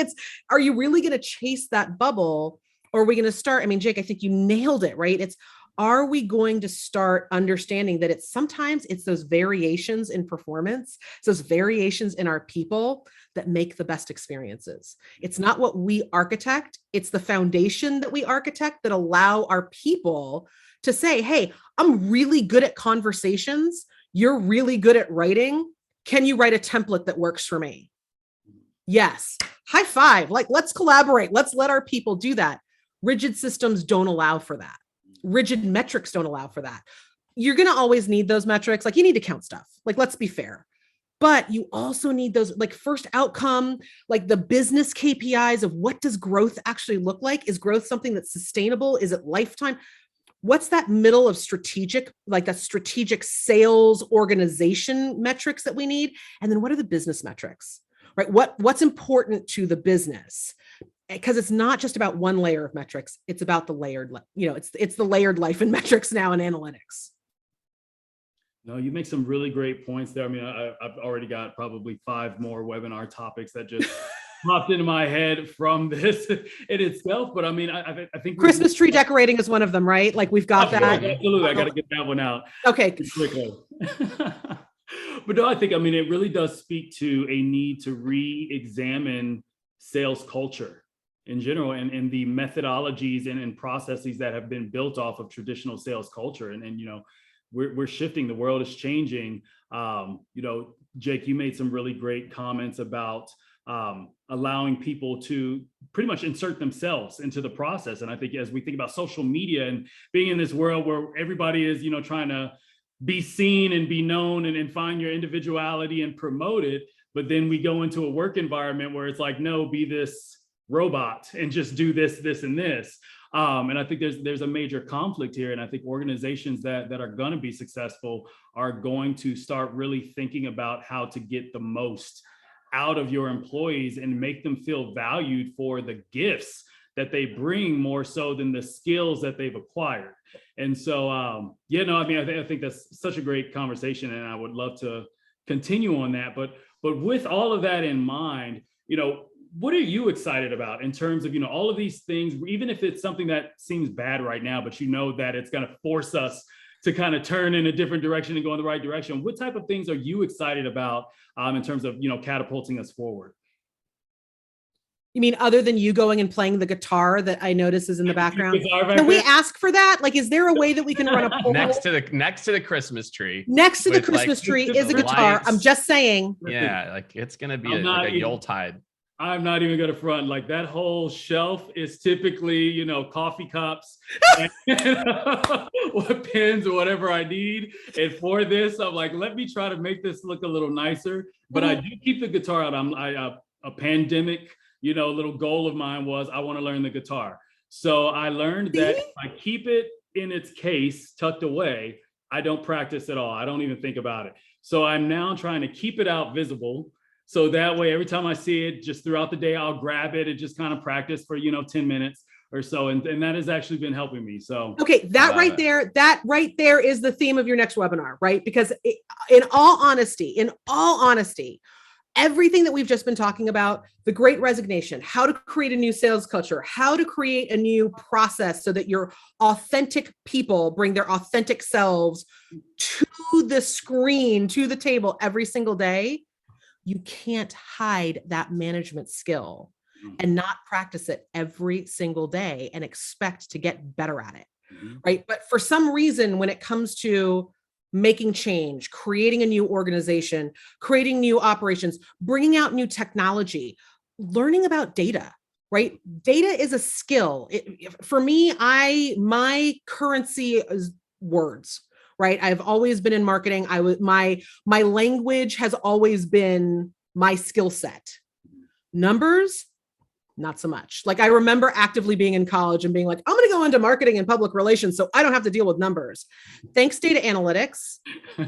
are you really going to chase that bubble? Or are we going to start? I mean, Jake, I think you nailed it, right? Are we going to start understanding that sometimes it's those variations in performance, it's those variations in our people that make the best experiences. It's not what we architect, it's the foundation that we architect that allow our people to say, hey, I'm really good at conversations. You're really good at writing. Can you write a template that works for me? Yes. High five. Like, let's collaborate. Let's let our people do that. Rigid systems don't allow for that. Rigid metrics don't allow for that. You're going to always need those metrics. Like, you need to count stuff. Like, let's be fair. But you also need those, like, first outcome, like the business KPIs of what does growth actually look like? Is growth something that's sustainable? Is it lifetime? What's that middle of strategic, like that strategic sales organization metrics that we need? And then what are the business metrics, right? What's important to the business? Because it's not just about one layer of metrics. It's about the layered, it's the layered life and metrics now in analytics. No, you make some really great points there. I mean, I've already got probably 5 more webinar topics that just popped into my head from this in itself. But I mean, I think Christmas tree decorating is one of them, right? Like, we've got that. Absolutely. I got to get that one out. Okay. Quickly. But no, I mean, it really does speak to a need to re-examine sales culture in general, and the methodologies and processes that have been built off of traditional sales culture. And we're shifting, the world is changing. Jake, you made some really great comments about allowing people to pretty much insert themselves into the process. And I think as we think about social media and being in this world where everybody is, trying to be seen and be known and find your individuality and promote it, but then we go into a work environment where it's like, no, be this robot and just do this, and this. And I think there's a major conflict here. And I think organizations that are going to be successful are going to start really thinking about how to get the most out of your employees and make them feel valued for the gifts that they bring more so than the skills that they've acquired. And so, I think that's such a great conversation, and I would love to continue on that. But with all of that in mind, what are you excited about in terms of, all of these things, even if it's something that seems bad right now, but that it's going to force us to kind of turn in a different direction and go in the right direction? What type of things are you excited about in terms of, catapulting us forward? You mean other than you going and playing the guitar that I notice is in the background? Can we ask for that? Like, is there a way that we can run a poll? next to the Christmas tree? Next to the Christmas tree is a guitar. Lights. I'm just saying. Yeah, like it's gonna be like a Yuletide. I'm not even going to front. Like, that whole shelf is typically, coffee cups, and, what pens or whatever I need. And for this, I'm like, let me try to make this look a little nicer. But I do keep the guitar out. A pandemic, little goal of mine was I want to learn the guitar. So I learned that if I keep it in its case tucked away, I don't practice at all. I don't even think about it. So I'm now trying to keep it out visible. So that way, every time I see it, just throughout the day, I'll grab it and just kind of practice for, 10 minutes or so. And that has actually been helping me. So, okay, that right there is the theme of your next webinar, right? Because in all honesty, everything that we've just been talking about, the Great Resignation, how to create a new sales culture, how to create a new process so that your authentic people bring their authentic selves to the screen, to the table every single day. You can't hide that management skill and not practice it every single day and expect to get better at it, right? But for some reason, when it comes to making change, creating a new organization, creating new operations, bringing out new technology, learning about data, right? Data is a skill. For me, my currency is words. Right. I've always been in marketing. My language has always been my skill set. Numbers, not so much. Like, I remember actively being in college and being like, I'm going to go into marketing and public relations so I don't have to deal with numbers. Thanks, data analytics.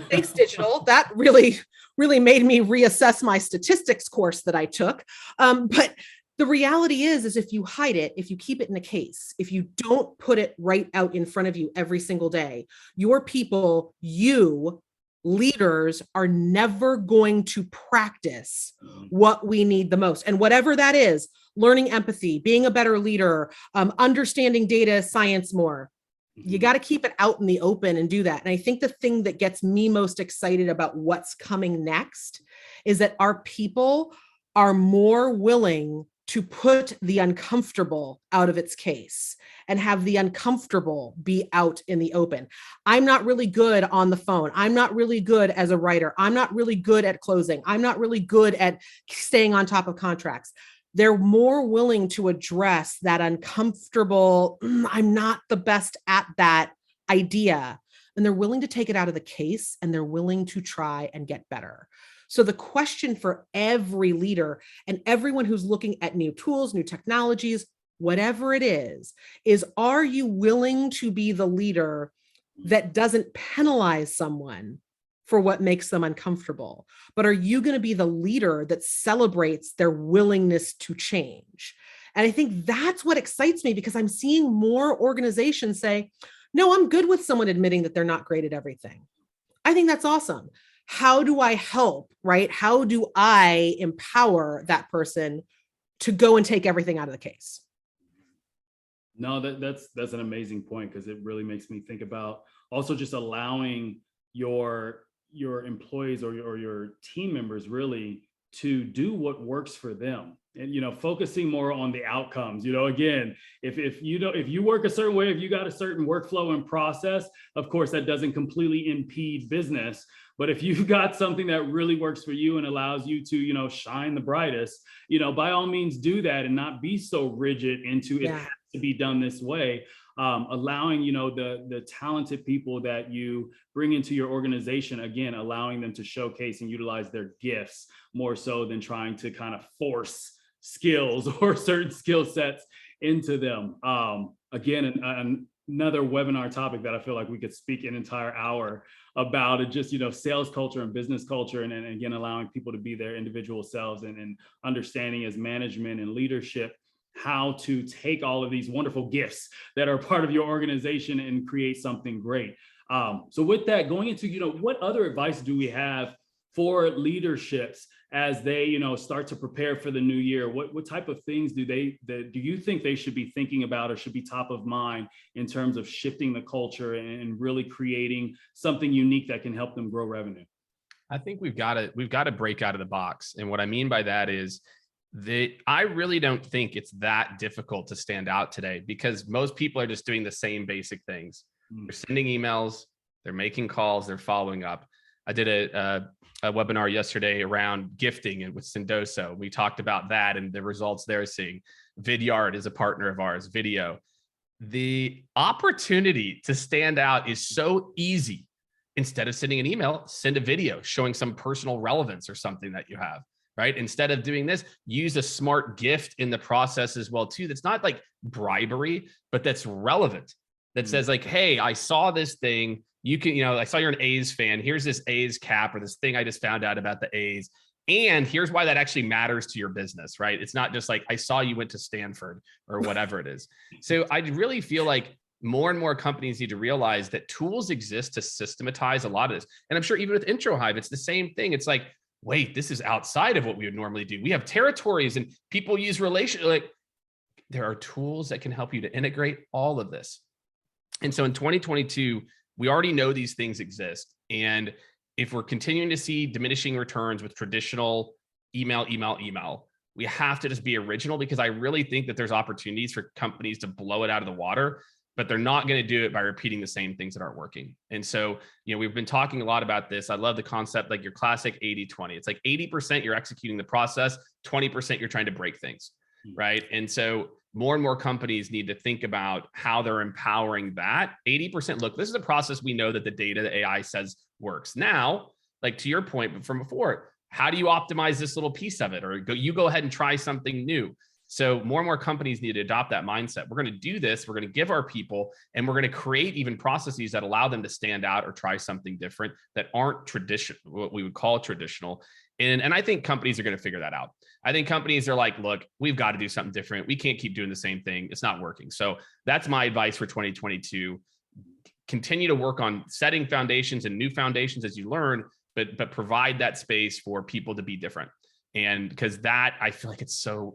Thanks, digital. That really made me reassess my statistics course that I took. But The reality is if you hide it, if you keep it in a case, if you don't put it right out in front of you every single day, your people, you leaders are never going to practice what we need the most. And whatever that is, learning empathy, being a better leader, understanding data science more, you got to keep it out in the open and do that. And I think the thing that gets me most excited about what's coming next is that our people are more willing to put the uncomfortable out of its case and have the uncomfortable be out in the open. I'm not really good on the phone. I'm not really good as a writer. I'm not really good at closing. I'm not really good at staying on top of contracts. They're more willing to address that uncomfortable, I'm not the best at that idea. And they're willing to take it out of the case, and they're willing to try and get better. So the question for every leader and everyone who's looking at new tools, new technologies, whatever it is are you willing to be the leader that doesn't penalize someone for what makes them uncomfortable? But are you going to be the leader that celebrates their willingness to change? And I think that's what excites me, because I'm seeing more organizations say, no, I'm good with someone admitting that they're not great at everything. I think that's awesome. How do I help, right? How do I empower that person to go and take everything out of the case? No, that's an amazing point, because it really makes me think about also just allowing your employees or your team members really to do what works for them, and focusing more on the outcomes. Again, if you work a certain way, if you got a certain workflow and process, of course that doesn't completely impede business. But if you've got something that really works for you and allows you to shine the brightest, by all means do that, and not be so rigid into it has to be done this way. Allowing the talented people that you bring into your organization, again, allowing them to showcase and utilize their gifts more so than trying to kind of force skills or certain skill sets into them. Again, another webinar topic that I feel like we could speak an entire hour about, it just sales culture and business culture, and again, allowing people to be their individual selves, and understanding as management and leadership how to take all of these wonderful gifts that are part of your organization and create something great. So with that, going into, what other advice do we have for leaderships as they, start to prepare for the new year? What type of things do you think they should be thinking about, or should be top of mind in terms of shifting the culture and really creating something unique that can help them grow revenue? I think we've got to break out of the box. And what I mean by that is I really don't think it's that difficult to stand out today, because most people are just doing the same basic things. They're sending emails, they're making calls, they're following up. I did a webinar yesterday around gifting and with Sendoso. We talked about that and the results they're seeing. Vidyard is a partner of ours, video. The opportunity to stand out is so easy. Instead of sending an email, send a video showing some personal relevance or something that you have. Right? Instead of doing this, use a smart gift in the process as well too. That's not like bribery, but that's relevant. That says like, hey, I saw this thing. You can, I saw you're an A's fan. Here's this A's cap, or this thing I just found out about the A's. And here's why that actually matters to your business, right? It's not just like, I saw you went to Stanford or whatever it is. So I really feel like more and more companies need to realize that tools exist to systematize a lot of this. And I'm sure even with Intro Hive, it's the same thing. It's like, wait, this is outside of what we would normally do. We have territories and people use there are tools that can help you to integrate all of this. And so in 2022, we already know these things exist. And if we're continuing to see diminishing returns with traditional email, we have to just be original, because I really think that there's opportunities for companies to blow it out of the water, but they're not going to do it by repeating the same things that aren't working. And so, we've been talking a lot about this. I love the concept, like your classic 80-20. It's like 80% you're executing the process, 20% you're trying to break things, right? And so more and more companies need to think about how they're empowering that 80%. Look, this is a process we know that the data, the AI says works. Now, like to your point from before, how do you optimize this little piece of it? Or you go ahead and try something new. So more and more companies need to adopt that mindset. We're going to do this. We're going to give our people, and we're going to create even processes that allow them to stand out or try something different that aren't traditional, what we would call traditional. And I think companies are going to figure that out. I think companies are like, look, we've got to do something different. We can't keep doing the same thing. It's not working. So that's my advice for 2022. Continue to work on setting foundations and new foundations as you learn, but provide that space for people to be different. And because that, I feel like it's so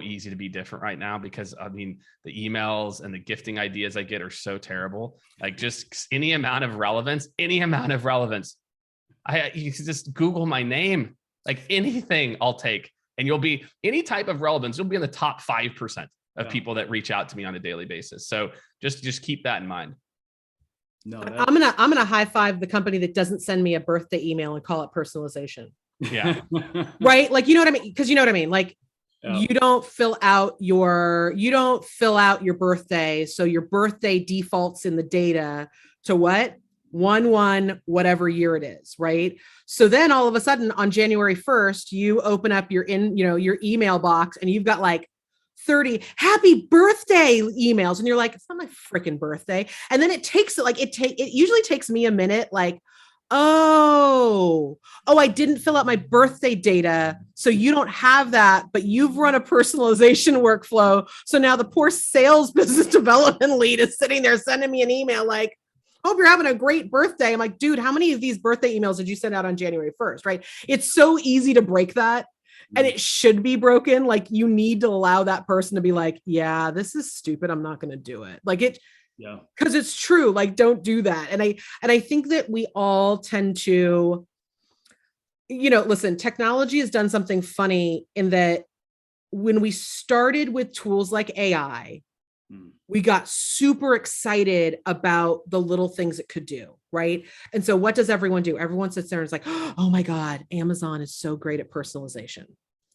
easy to be different right now, because I mean, the emails and the gifting ideas I get are so terrible. Like just any amount of relevance. You can just Google my name, like anything I'll take, and you'll be any type of relevance. You'll be in the top 5% of people that reach out to me on a daily basis. So just keep that in mind. No, I'm gonna high five the company that doesn't send me a birthday email and call it personalization. Yeah. Right. Like, you know what I mean? Because you know what I mean? Like, you don't fill out your birthday. So your birthday defaults in the data to what? 1/1, whatever year it is, right? So then all of a sudden on January 1st, you open up your email box and you've got like 30 happy birthday emails. And you're like, it's not my freaking birthday. And then it usually takes me a minute, like, oh, I didn't fill out my birthday data. So you don't have that, but you've run a personalization workflow. So now the poor sales business development lead is sitting there sending me an email like, hope you're having a great birthday. I'm like, dude, how many of these birthday emails did you send out on January 1st? Right. It's so easy to break that. And it should be broken. Like, you need to allow that person to be like, yeah, this is stupid. I'm not going to do it. Like it. Yeah. Because it's true. Like, don't do that. And I think that we all tend to, listen, technology has done something funny in that when we started with tools like AI, we got super excited about the little things it could do, right? And so what does everyone do? Everyone sits there and is like, oh my God, Amazon is so great at personalization.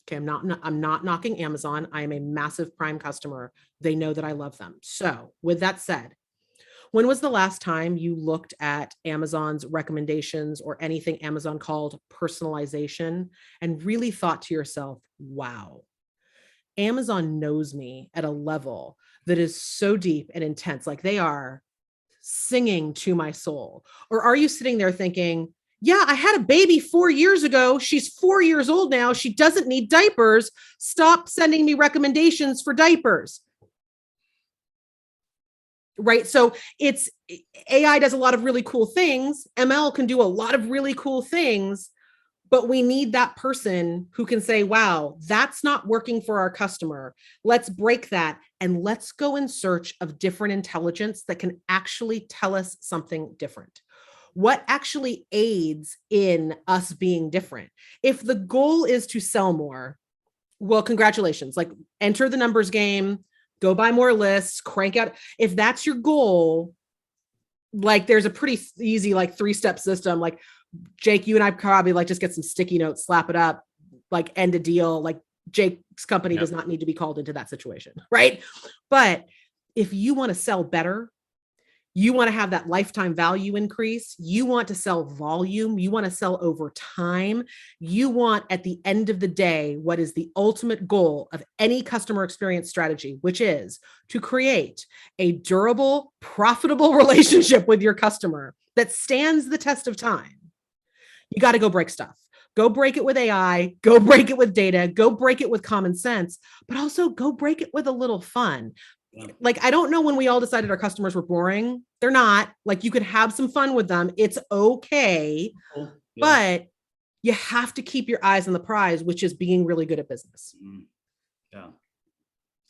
Okay, I'm not knocking Amazon. I am a massive Prime customer. They know that I love them. So with that said, when was the last time you looked at Amazon's recommendations or anything Amazon called personalization and really thought to yourself, wow, Amazon knows me at a level that is so deep and intense, like they are singing to my soul? Or are you sitting there thinking, yeah, I had a baby 4 years ago. She's 4 years old now. She doesn't need diapers. Stop sending me recommendations for diapers. Right. So it's AI does a lot of really cool things. ML can do a lot of really cool things, but we need that person who can say, wow, that's not working for our customer. Let's break that. And let's go in search of different intelligence that can actually tell us something different. What actually aids in us being different? If the goal is to sell more, well, congratulations, like enter the numbers game, go buy more lists, crank out. If that's your goal, like there's a pretty easy, like 3-step system. Like Jake, you and I probably like just get some sticky notes, slap it up, like end a deal. Like Jake's company does not need to be called into that situation. Right. But if you want to sell better, you want to have that lifetime value increase. You want to sell volume. You want to sell over time. You want, at the end of the day, what is the ultimate goal of any customer experience strategy, which is to create a durable, profitable relationship with your customer that stands the test of time. You got to go break stuff. Go break it with AI, go break it with data, go break it with common sense, but also go break it with a little fun. Like, I don't know when we all decided our customers were boring. They're not. Like, you could have some fun with them. It's okay. Yeah. But you have to keep your eyes on the prize, which is being really good at business. Yeah.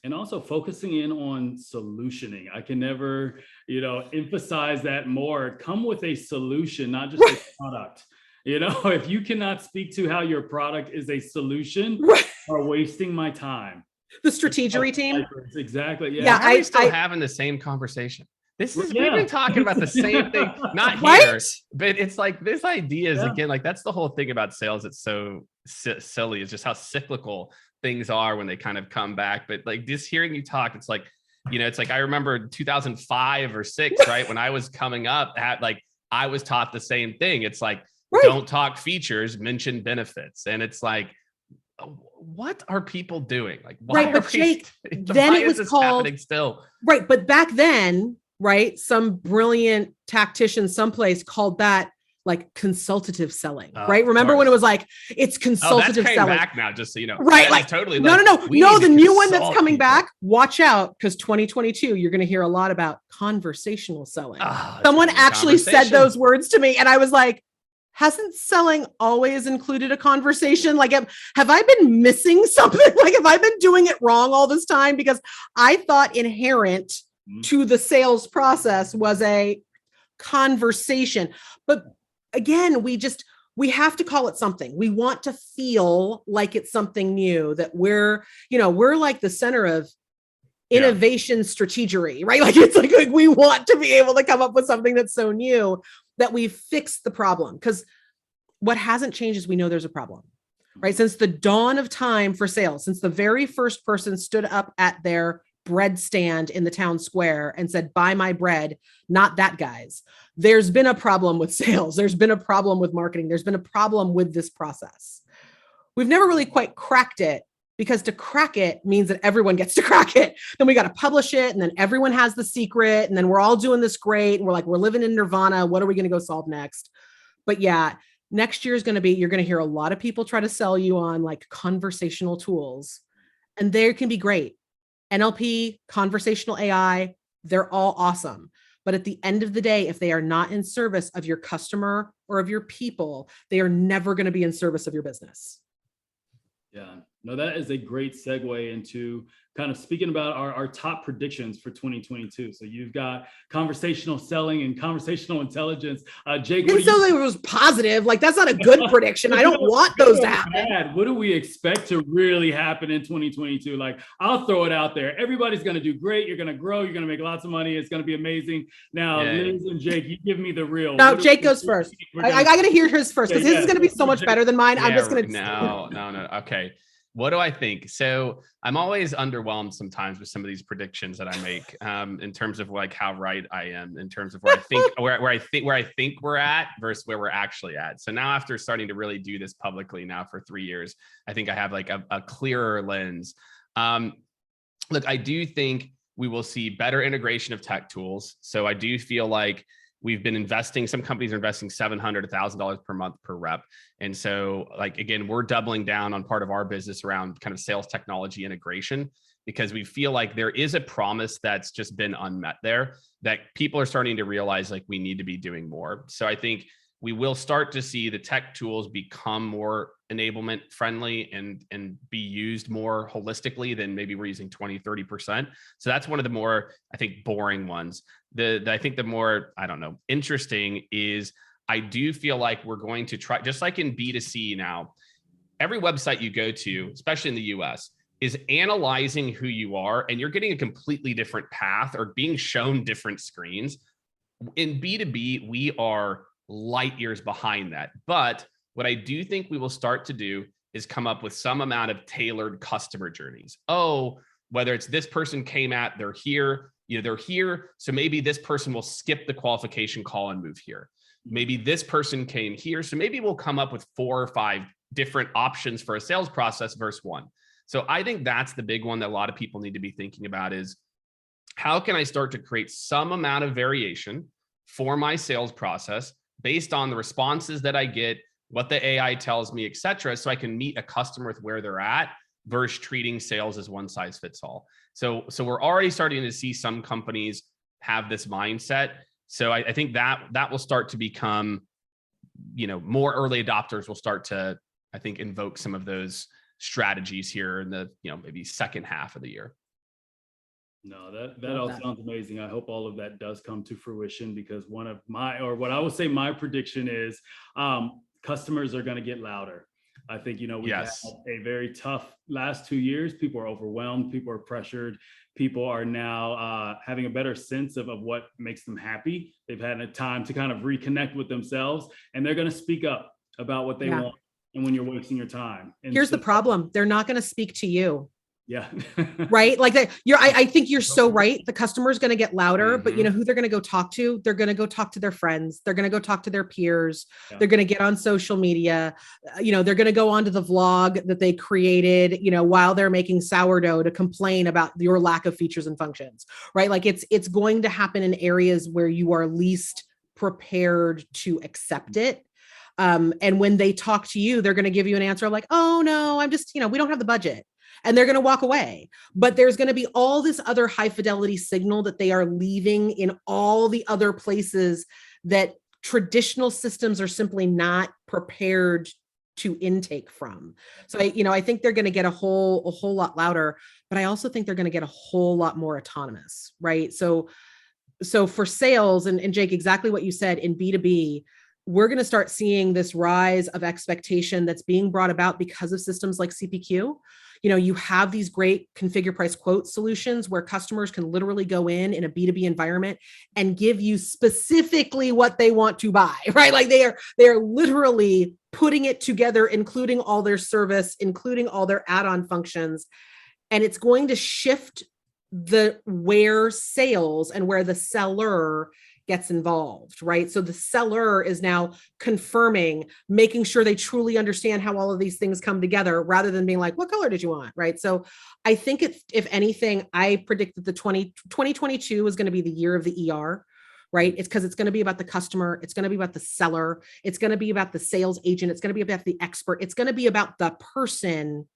And also focusing in on solutioning. I can never, emphasize that more. Come with a solution, not just a product. If you cannot speak to how your product is a solution, you are wasting my time. The strategery team. Exactly. Yeah. Yeah. Are we still having the same conversation? We've been talking about the same thing, not here, but it's like this idea is again, like that's the whole thing about sales. It's so silly. It's just how cyclical things are when they kind of come back. But like just hearing you talk, it's like, it's like, I remember 2005 or 6, right? When I was coming up I was taught the same thing. It's like, don't talk features, mention benefits. And it's like, what are people doing? Like, why Right, are but we Jake, st- then why it is was this called happening still? right, but back then, right, some brilliant tactician someplace called that like consultative selling, right? Of Remember when it course. was like it's Oh, that's consultative came selling, back now, just so you know. right? That is Like totally no, like, no, no, we no. need The to new one that's consult coming people. back. Watch out, because 2022, you're going to hear a lot about conversational selling. Oh, it's Someone gonna be a actually said conversation. those words to me, and I was like, hasn't selling always included a conversation? Like, have I been missing something? Like, have I been doing it wrong all this time? Because I thought inherent to the sales process was a conversation. But again, we have to call it something. We want to feel like it's something new, that we're like the center of innovation strategery, right? Like it's like we want to be able to come up with something that's so new that we've fixed the problem. Because what hasn't changed is we know there's a problem, right? Since the dawn of time for sales, since the very first person stood up at their bread stand in the town square and said, buy my bread, not that guy's. There's been a problem with sales. There's been a problem with marketing. There's been a problem with this process. We've never really quite cracked it, because to crack it means that everyone gets to crack it. Then we got to publish it, and then everyone has the secret, and then we're all doing this great. And we're like, we're living in nirvana. What are we going to go solve next? But yeah, next year is going to be, you're going to hear a lot of people try to sell you on like conversational tools, and they can be great. NLP, conversational AI, they're all awesome. But at the end of the day, if they are not in service of your customer or of your people, they are never going to be in service of your business. Yeah, no, that is a great segue into kind of speaking about our top predictions for 2022. So you've got conversational selling and conversational intelligence. Jake, And so it was positive. Like, that's not a good prediction. I don't want those to happen. What do we expect to really happen in 2022? Like, I'll throw it out there. Everybody's going to do great. You're going to grow. You're going to make lots of money. It's going to be amazing. Now, Liz and Jake, you give me the real. No, Jake goes first. I got to hear his first, because his is going to be so much better than mine. I'm just going to. No. Okay. What do I think? So I'm always underwhelmed sometimes with some of these predictions that I make, in terms of like how right I am, in terms of where I think where I think we're at versus where we're actually at. So now, after starting to really do this publicly now for 3 years, I think I have like a clearer lens. Look, I do think we will see better integration of tech tools. So I do feel like we've been investing, some companies are investing $700, $1,000 per month per rep. And so, like, again, we're doubling down on part of our business around kind of sales technology integration, because we feel like there is a promise that's just been unmet there, that people are starting to realize like we need to be doing more. So I think we will start to see the tech tools become more enablement friendly and be used more holistically than maybe we're using 20-30%. So that's one of the more, I think, boring ones. I think the more, I don't know, interesting is, I do feel like we're going to try, just like in B2C now, every website you go to, especially in the US, is analyzing who you are, and you're getting a completely different path or being shown different screens. In B2B, we are light years behind that. But what I do think we will start to do is come up with some amount of tailored customer journeys. Oh, whether it's this person came at, they're here, they're here. So maybe this person will skip the qualification call and move here. Maybe this person came here. So maybe we'll come up with 4 or 5 different options for a sales process versus one. So I think that's the big one that a lot of people need to be thinking about, is how can I start to create some amount of variation for my sales process based on the responses that I get, what the AI tells me, et cetera, so I can meet a customer with where they're at versus treating sales as one size fits all. So we're already starting to see some companies have this mindset. So I think that will start to become, more early adopters will start to, I think, invoke some of those strategies here in the, maybe second half of the year. No, that all sounds amazing. I hope all of that does come to fruition, because what I would say my prediction is, customers are going to get louder. I think, we've had a very tough last 2 years. People are overwhelmed. People are pressured. People are now having a better sense of what makes them happy. They've had a time to kind of reconnect with themselves, and they're going to speak up about what they want. And when you're wasting your time. And here's the problem. They're not going to speak to you. Yeah. right? Like that, I think you're so right. The customer's going to get louder, but you know Mhm. who they're going to go talk to? They're going to go talk to their friends. They're going to go talk to their peers. Yeah. They're going to get on social media. You know, they're going to go onto the vlog that they created, you know, while they're making sourdough to complain about your lack of features and functions, right? Like it's going to happen in areas where you are least prepared to accept it. And when they talk to you, they're going to give you an answer like, oh no, I'm just, you know, we don't have the budget, and they're going to walk away. But there's going to be all this other high fidelity signal that they are leaving in all the other places that traditional systems are simply not prepared to intake from. So I think they're going to get a whole lot louder, but I also think they're going to get a whole lot more autonomous, right? So for sales, and Jake, exactly what you said, in B2B, we're going to start seeing this rise of expectation that's being brought about because of systems like CPQ. You know, you have these great configure price quote solutions where customers can literally go in a B2B environment and give you specifically what they want to buy, right? Like they are literally putting it together, including all their service, including all their add-on functions. And it's going to shift the where sales and where the seller gets involved, right? So the seller is now confirming, making sure they truly understand how all of these things come together, rather than being like, what color did you want, right? So I think if anything, I predict that the 2022 is going to be the year of the ER, right? It's because it's going to be about the customer. It's going to be about the seller. It's going to be about the sales agent. It's going to be about the expert. It's going to be about the person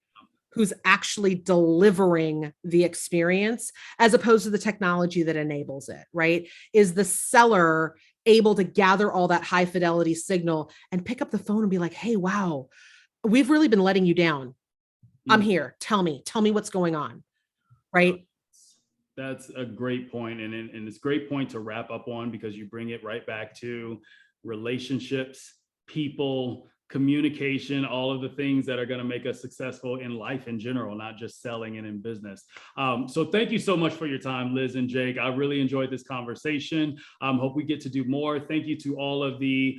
who's actually delivering the experience, as opposed to the technology that enables it, right? Is the seller able to gather all that high fidelity signal and pick up the phone and be like, hey, wow, we've really been letting you down. I'm here. Tell me what's going on, right? That's a great point. And it's a great point to wrap up on, because you bring it right back to relationships, people, communication, all of the things that are going to make us successful in life in general, not just selling and in business. So thank you so much for your time, Liz and Jake. I really enjoyed this conversation. Hope we get to do more. Thank you to all of the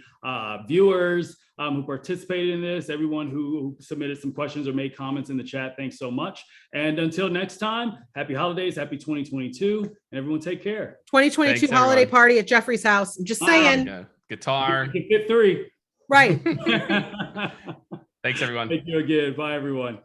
viewers who participated in this, everyone who submitted some questions or made comments in the chat. Thanks so much. And until next time, happy holidays, happy 2022, and everyone take care. 2022 Thanks, holiday everyone. party at Jeffrey's house. I'm just saying. Yeah. Guitar. You can fit 3. Right. Thanks, everyone. Thank you again. Bye, everyone.